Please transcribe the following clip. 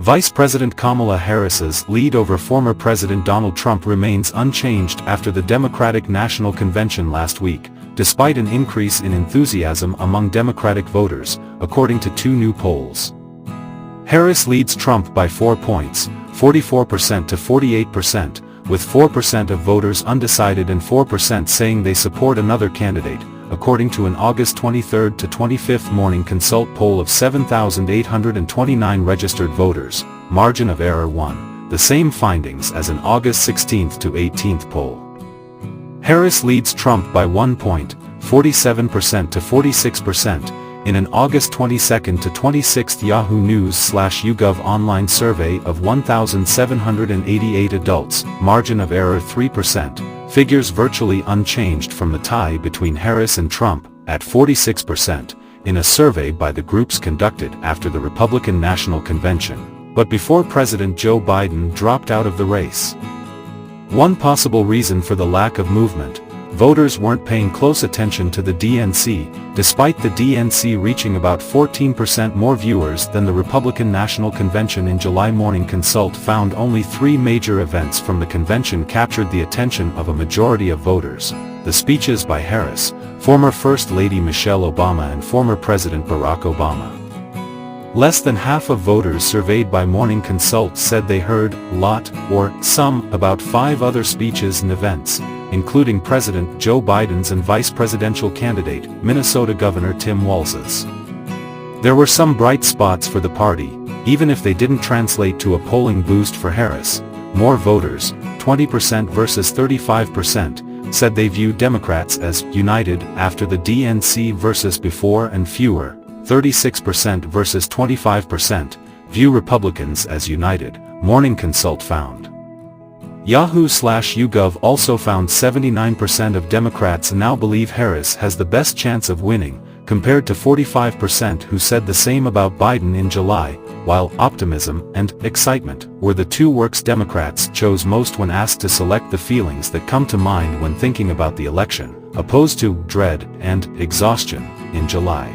Vice President Kamala Harris's lead over former President Donald Trump remains unchanged after the Democratic National Convention last week, despite an increase in enthusiasm among Democratic voters, according to two new polls. Harris leads Trump by 4 points, 44% to 48%, with 4% of voters undecided and 4% saying they support another candidate, according to an August 23 to 25 Morning Consult poll of 7,829 registered voters. Margin of error 1, the same findings as an August 16 to 18 poll. Harris leads Trump by 1 point, 47% to 46%, in an August 22 to 26 Yahoo News/YouGov online survey of 1,788 adults. Margin of error 3%, figures virtually unchanged from the tie between Harris and Trump, at 46%, in a survey by the groups conducted after the Republican National Convention, but before President Joe Biden dropped out of the race. One possible reason for the lack of movement: voters weren't paying close attention to the DNC, despite the DNC reaching about 14% more viewers than the Republican National Convention in July. Morning Consult found only 3 major events from the convention captured the attention of a majority of voters: the speeches by Harris, former First Lady Michelle Obama and former President Barack Obama. Less than half of voters surveyed by Morning Consult said they heard lot or some about 5 other speeches and events, including President Joe Biden's and vice presidential candidate, Minnesota Governor Tim Walz's. There were some bright spots for the party, even if they didn't translate to a polling boost for Harris. More voters, 20% versus 35%, said they view Democrats as united after the DNC versus before, and fewer, 36% versus 25%, view Republicans as united, Morning Consult found. Yahoo/YouGov also found 79% of Democrats now believe Harris has the best chance of winning, compared to 45% who said the same about Biden in July, while optimism and excitement were the 2 words Democrats chose most when asked to select the feelings that come to mind when thinking about the election, opposed to dread and exhaustion in July.